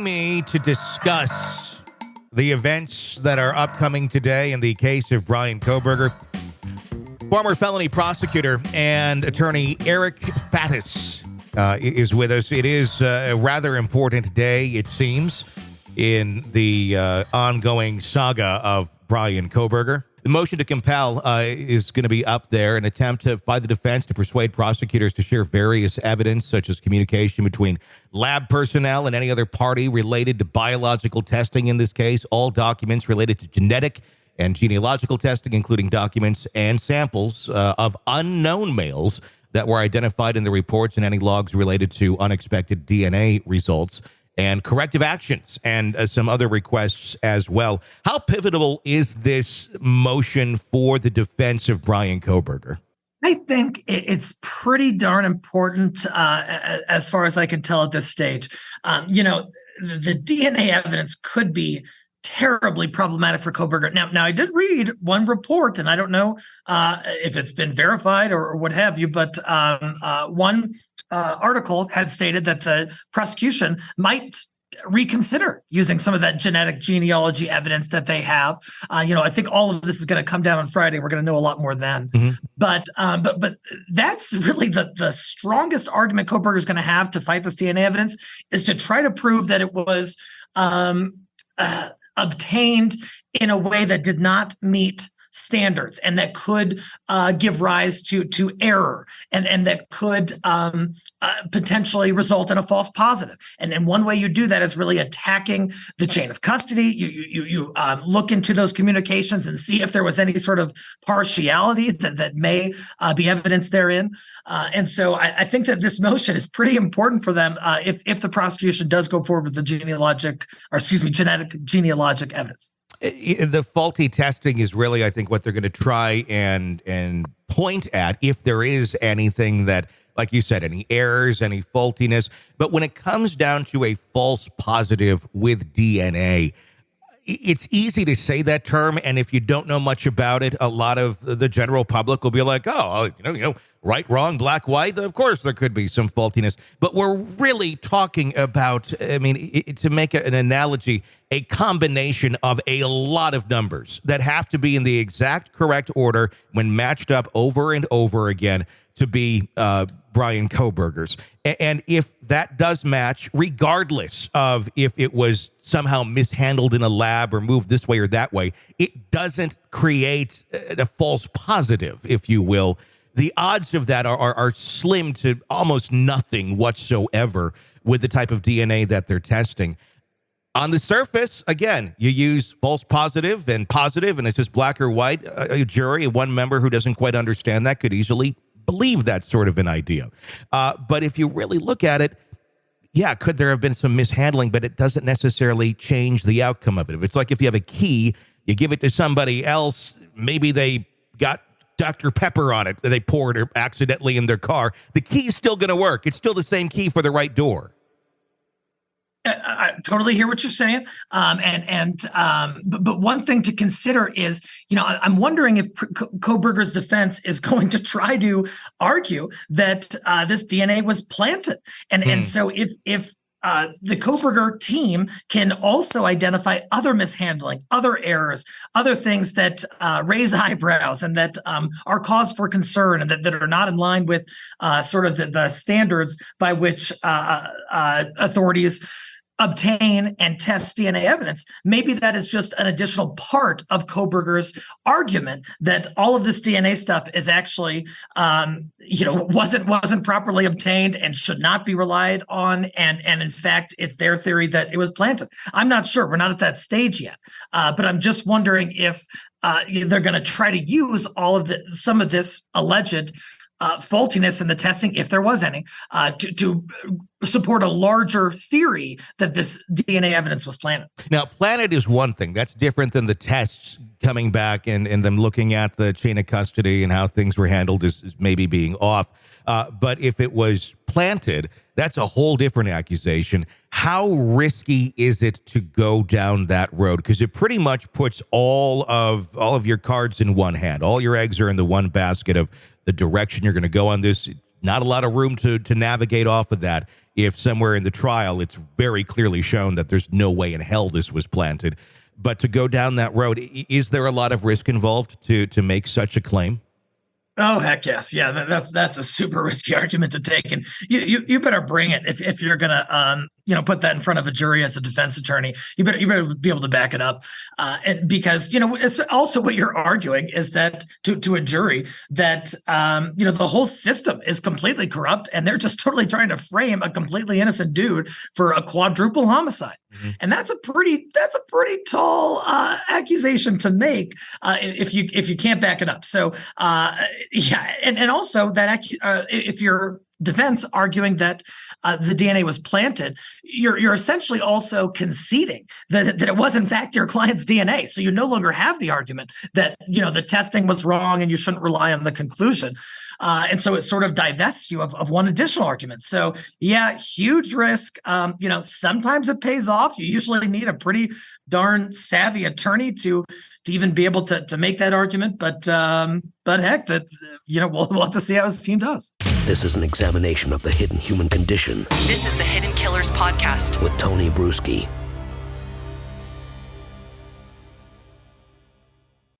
me to discuss the events that are upcoming today in the case of Brian Kohberger, former felony prosecutor, and attorney Eric Faddis is with us. It is a rather important day, it seems, in the ongoing saga of Brian Kohberger. The motion to compel is going to be up there, an attempt by the defense to persuade prosecutors to share various evidence, such as communication between lab personnel and any other party related to biological testing in this case, all documents related to genetic and genealogical testing, including documents and samples of unknown males that were identified in the reports and any logs related to unexpected DNA results, and corrective actions, and some other requests as well. How pivotal is this motion for the defense of Brian Kohberger? I think it's pretty darn important as far as I can tell at this stage. The DNA evidence could be terribly problematic for Kohlberger. Now, I did read one report, and I don't know if it's been verified or what have you, but one article had stated that the prosecution might reconsider using some of that genetic genealogy evidence that they have. I think all of this is going to come down on Friday. We're going to know a lot more then. Mm-hmm. But that's really the strongest argument Kohlberger is going to have to fight this DNA evidence, is to try to prove that it was obtained in a way that did not meet standards, and that could give rise to error, and that could potentially result in a false positive. And one way you do that is really attacking the chain of custody. You look into those communications and see if there was any sort of partiality that may be evidence therein. And so I think that this motion is pretty important for them if the prosecution does go forward with the genetic genealogic evidence. The faulty testing is really, I think, what they're going to try and point at, if there is anything that, like you said, any errors, any faultiness. But when it comes down to a false positive with DNA, it's easy to say that term, and if you don't know much about it, a lot of the general public will be like, oh, right, wrong, black, white. Of course, there could be some faultiness, but we're really talking about, to make an analogy, a combination of a lot of numbers that have to be in the exact correct order when matched up over and over again to be Brian Kohberger's. And if that does match, regardless of if it was somehow mishandled in a lab or moved this way or that way, it doesn't create a false positive, if you will. The odds of that are slim to almost nothing whatsoever with the type of DNA that they're testing. On the surface, again, you use false positive, and it's just black or white. A jury, one member who doesn't quite understand that could easily believe that sort of an idea. But if you really look at it, yeah, could there have been some mishandling, but it doesn't necessarily change the outcome of it. It's like if you have a key, you give it to somebody else, maybe they got Dr. Pepper on it that they poured accidentally in their car. The key's still going to work. It's still the same key for the right door. I totally hear what you're saying. But one thing to consider is, I'm wondering if Kohberger's defense is going to try to argue that this DNA was planted. And so if the Kohlberger team can also identify other mishandling, other errors, other things that raise eyebrows and that are cause for concern, and that are not in line with sort of the standards by which authorities obtain and test DNA evidence. Maybe that is just an additional part of Kohlberger's argument that all of this DNA stuff is actually, wasn't properly obtained and should not be relied on. And in fact, it's their theory that it was planted. I'm not sure. We're not at that stage yet. But I'm just wondering if they're going to try to use some of this alleged faultiness in the testing, if there was any, to support a larger theory that this DNA evidence was planted. Now, planted is one thing. That's different than the tests coming back and them looking at the chain of custody and how things were handled as maybe being off. But if it was planted, that's a whole different accusation. How risky is it to go down that road? Because it pretty much puts all of your cards in one hand. All your eggs are in the one basket of the direction you're going to go on this. It's not a lot of room to navigate off of that. If somewhere in the trial, it's very clearly shown that there's no way in hell this was planted. But to go down that road, is there a lot of risk involved to make such a claim? Oh, heck yes. Yeah, that's a super risky argument to take. And you better bring it if you're going to, put that in front of a jury as a defense attorney. You better be able to back it up. And because, it's also what you're arguing is that to a jury that, the whole system is completely corrupt and they're just totally trying to frame a completely innocent dude for a quadruple homicide. Mm-hmm. And that's a pretty tall accusation to make if you can't back it up. So, and also that if your defense arguing that the DNA was planted, you're essentially also conceding that it was in fact your client's DNA. So you no longer have the argument that the testing was wrong and you shouldn't rely on the conclusion. And so it sort of divests you of one additional argument. So yeah, huge risk. Sometimes it pays off. You usually need a pretty darn savvy attorney to even be able to make that argument. But heck, we'll have to see how his team does. This is an examination of the hidden human condition. This is the Hidden Killers Podcast with Tony Brueski.